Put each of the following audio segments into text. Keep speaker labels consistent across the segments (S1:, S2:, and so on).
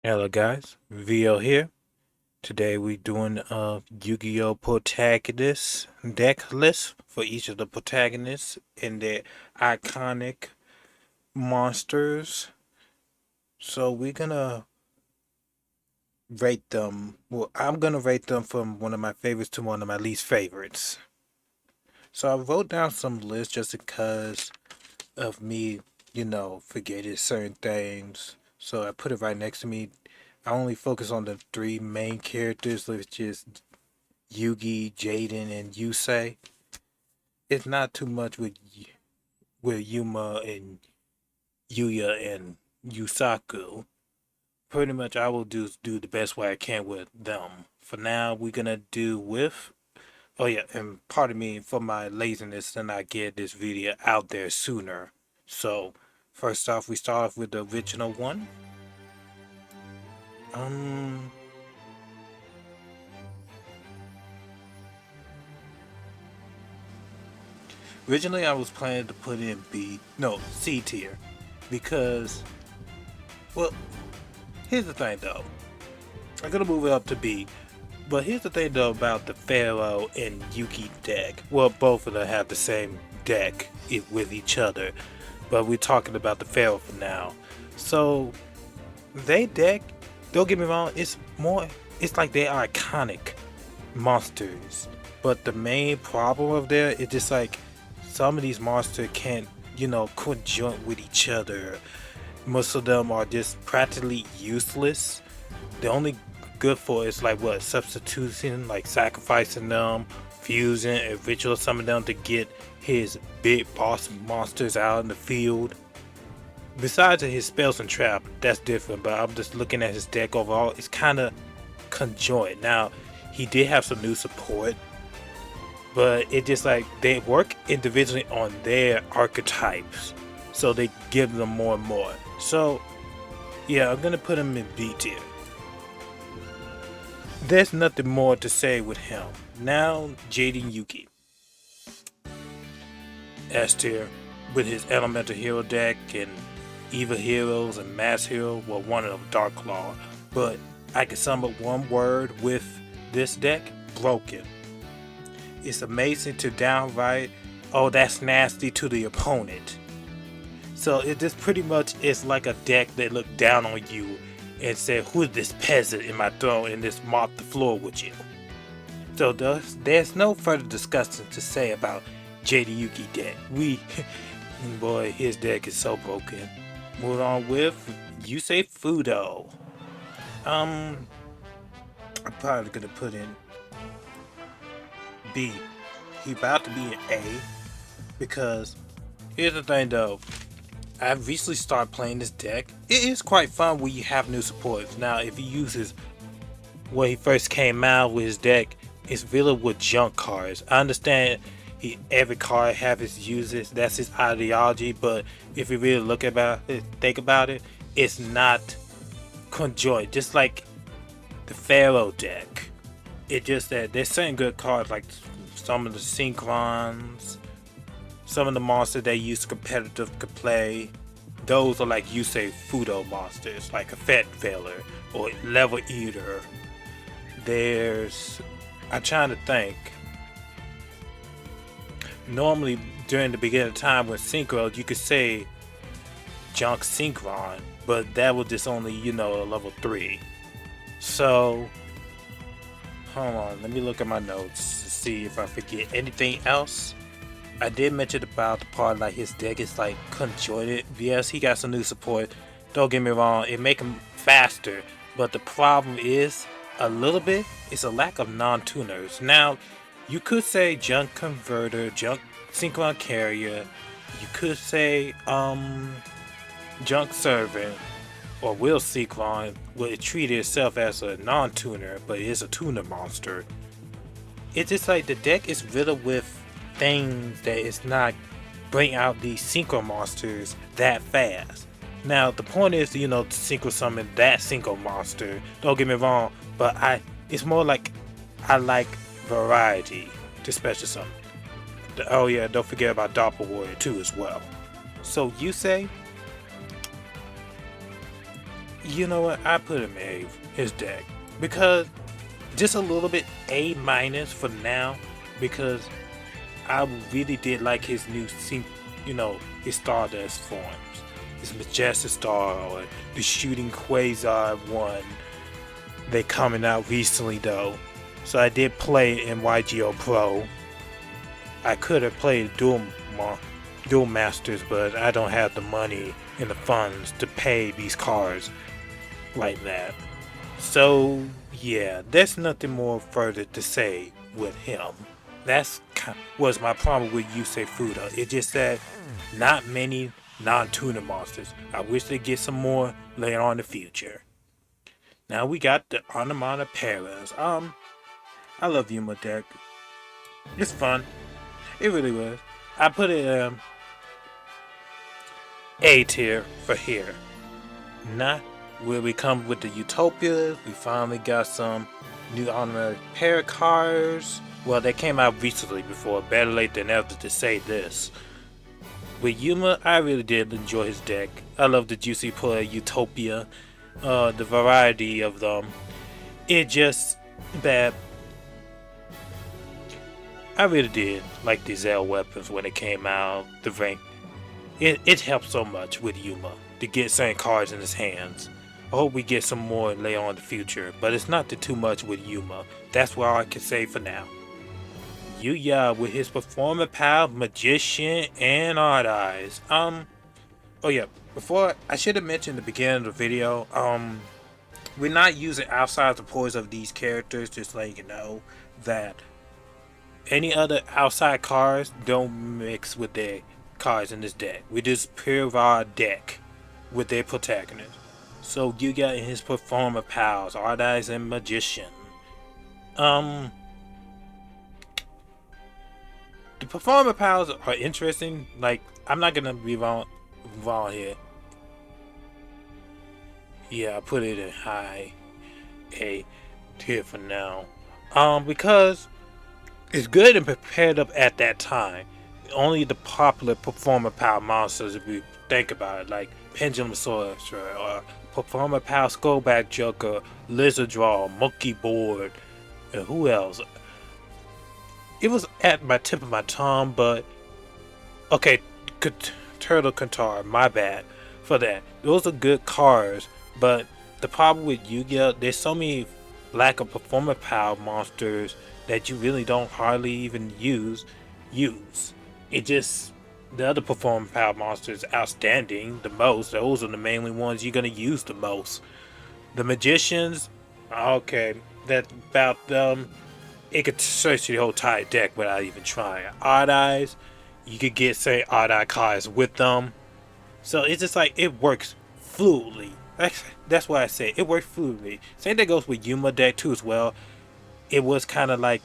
S1: Hello guys, VO here. Today we doing a Yu-Gi-Oh! Protagonist deck list for each of the protagonists and their iconic monsters. So we're gonna rate them. Well, I'm gonna rate them from one of my favorites to one of my least favorites. So I wrote down some lists just because of me, forgetting certain things. So I put it right next to me. I only focus on the three main characters, which is Yugi, Jaden, and Yusei. It's not too much with Yuma and Yuya and Yusaku. Pretty much, I will do the best way I can with them. For now, we're gonna do with. Oh yeah, and pardon me for my laziness to not get this video out there sooner. So, first off, we start off with the original one. Um, Originally I was planning to put in C tier, because well, here's the thing though. I'm gonna move it up to B. But here's the thing though about the Pharaoh and Yuki deck. Well, both of them have the same deck with each other, but we're talking about the Pharaoh for now. So they deck, don't get me wrong, it's like they are iconic monsters. But the main problem of there is just like some of these monsters can't, conjoint with each other. Most of them are just practically useless. The only good for is like what substitution, like sacrificing them, fusing and ritual summon them to get his big boss monsters out in the field. Besides his spells and trap, that's different. But I'm just looking at his deck overall. It's kind of conjoined. Now he did have some new support, but it just like they work individually on their archetypes, so they give them more and more. So yeah, I'm gonna put him in B tier. There's nothing more to say with him. Now, Jaden Yuki. S tier, with his Elemental Hero deck and Evil Heroes and Mass Hero, well, one of them, Dark Claw. But I can sum up one word with this deck: broken. It's amazing to downright, oh, that's nasty to the opponent. So it just pretty much is like a deck that looked down on you and said, "Who is this peasant in my throne?" and just mop the floor with you. So there's no further discussion to say about JD Yuki deck. Boy, his deck is so broken. Move on with Yusei Fudo. I'm probably gonna put in B. He about to be an A, because here's the thing though. I recently started playing this deck. It is quite fun when you have new supports. Now, if he uses when he first came out with his deck, it's really with junk cards. I understand every card have its uses. That's his ideology. But if you really think about it, it's not conjoined. Just like the Pharaoh deck, it just that there's certain good cards like some of the Synchrons, some of the monsters they use competitive could play. Those are like Yusei Fudo monsters, like a Fat Veiler or Level Eater. I'm trying to think. Normally, during the beginning of time with Synchro, you could say Junk Synchron, but that was just only, a level 3. So, hold on, let me look at my notes to see if I forget anything else. I did mention about the part like his deck is like conjoined. Yes, he got some new support. Don't get me wrong, it make him faster, but the problem is a little bit. It's a lack of non-tuners. Now, you could say junk converter, junk synchron carrier. You could say junk servant or will synchron would treat itself as a non-tuner, but it is a tuner monster. It's just like the deck is riddled with things that it's not bring out these synchro monsters that fast. Now the point is, to synchro summon that synchro monster. Don't get me wrong, but it's more like I like variety to special summon. Oh yeah, don't forget about Doppel Warrior too as well. So you say You know what? I put him A, his deck, because just a little bit A minus for now, because I really did like his new, his Stardust forms, his Majestic Star or the Shooting Quasar one. They coming out recently though, so I did play in YGO Pro. I could have played Dual Masters, but I don't have the money and the funds to pay these cards like that. So yeah, there's nothing more further to say with him. Was my problem with Yusei Fuda. It just said not many non-tuner monsters. I wish they get some more later on in the future. Now we got the Anamana Paras. I love Yuma deck. It's fun. It really was. I put it A tier for here. Not where we come with the Utopias. We finally got some new automatic pair cards. Well, they came out recently before. Better late than never to say this. With Yuma, I really did enjoy his deck. I love the Juicy Play Utopia. The variety of them. It just that I really did like the Zell weapons when it came out. The rank. It helped so much with Yuma to get certain cards in his hands. I hope we get some more later on in the future, but it's not too much with Yuma. That's what I can say for now. Yuya with his Performer Pal, Magician, and Odd Eyes. Oh yeah, before I should have mentioned at the beginning of the video, we're not using outside supports of these characters, just letting you know that any other outside cards don't mix with their cards in this deck. We just pure raw deck with their protagonists. So Yuya and his Performer Pals, Odd Eyes and Magician. The Performer Pals are interesting. Like, I'm not gonna be wrong here. Yeah, I put it in high A tier for now. Because it's good and prepared up at that time. Only the popular Performer Pal monsters, if we think about it, like Pendulum Sorcerer or Performer Pal Skullback Joker, Lizard Draw, Monkey Board, and who else? It was at my tip of my tongue, but okay, Turtle Kantar, my bad for that. Those are good cards, but the problem with Yu-Gi-Oh, there's so many lack of Performer Pal monsters that you really don't hardly even use. It just the other Performer Pal monsters outstanding the most. Those are the mainly ones you're gonna use the most. The Magicians, okay, that about them. It could search the whole entire deck without even trying. Odd Eyes, you could get say Odd Eye cards with them. So it's just like it works fluidly. That's why I say it works fluidly. Same thing goes with Yuma deck too as well. It was kind of like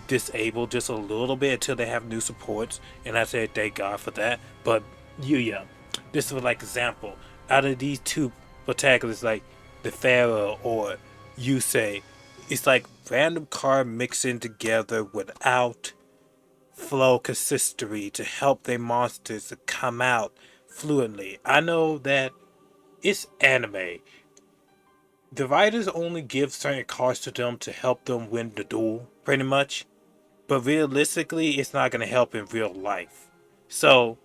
S1: disabled just a little bit until they have new supports, and I said thank God for that. But Yuya, this is like example. Out of these two protagonists, like the Pharaoh or Yusei, it's like random card mixing together without flow consistency to help their monsters to come out fluently. I know that it's anime. The writers only give certain cards to them to help them win the duel, pretty much. But realistically, it's not going to help in real life. So,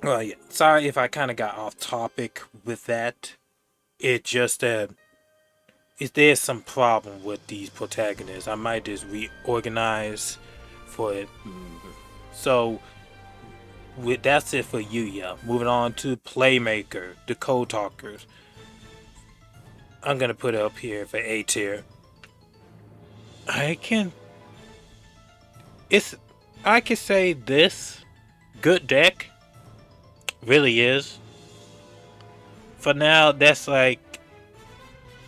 S1: well, yeah. Sorry if I kind of got off topic with that. It just that if there's some problem with these protagonists, I might just reorganize for it. So, that's it for Yuya. Moving on to Playmaker, the Code Talkers. I'm gonna put it up here for A tier. I can say this good deck really is. For now, that's like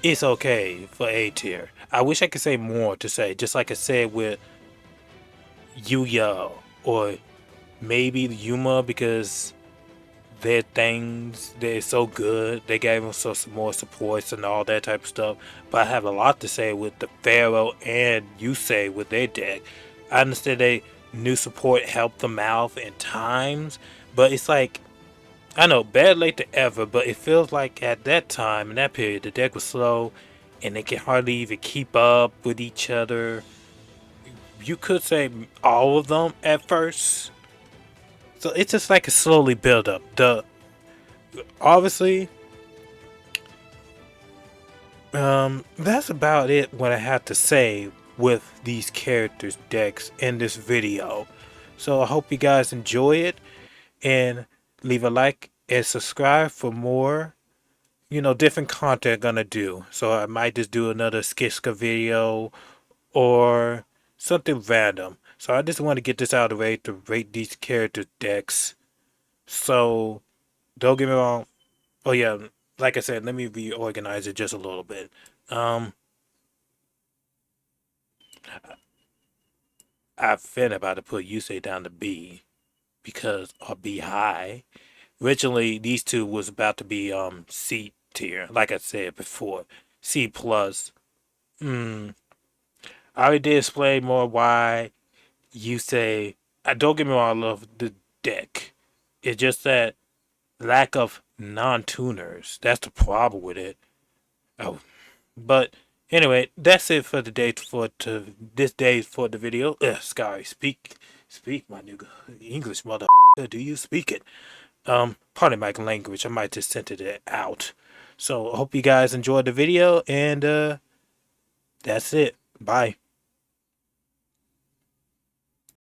S1: it's okay for A tier. I wish I could say more to say, just like I said with Yuya or maybe Yuma, because their things they're so good. They gave them some more supports and all that type of stuff. But I have a lot to say with the Pharaoh and Yusei with their deck. I understand they new support helped them out in times, but it's like I know, bad late to ever, but it feels like at that time in that period the deck was slow, and they can hardly even keep up with each other. You could say all of them at first, so it's just like a slowly build up. The obviously, that's about it. What I have to say with these characters decks in this video. So I hope you guys enjoy it and leave a like and subscribe for more, different content gonna do. So I might just do another Skiska video or something random. So I just want to get this out of the way to rate these character decks. So don't get me wrong. Oh yeah, like I said, let me reorganize it just a little bit. Um, I've been about to put Yusei down to B because or B high. Originally, these two was about to be C tier, like I said before, C plus. Hmm. I already did explain more why you say. I don't get me wrong, I love the deck. It's just that lack of non-tuners. That's the problem with it. Oh, but anyway, that's it for the day this day for the video. Sky, speak, my nigga. English, mother. Do you speak it? Pardon my language. I might just sent it out. So I hope you guys enjoyed the video, and that's it. Bye.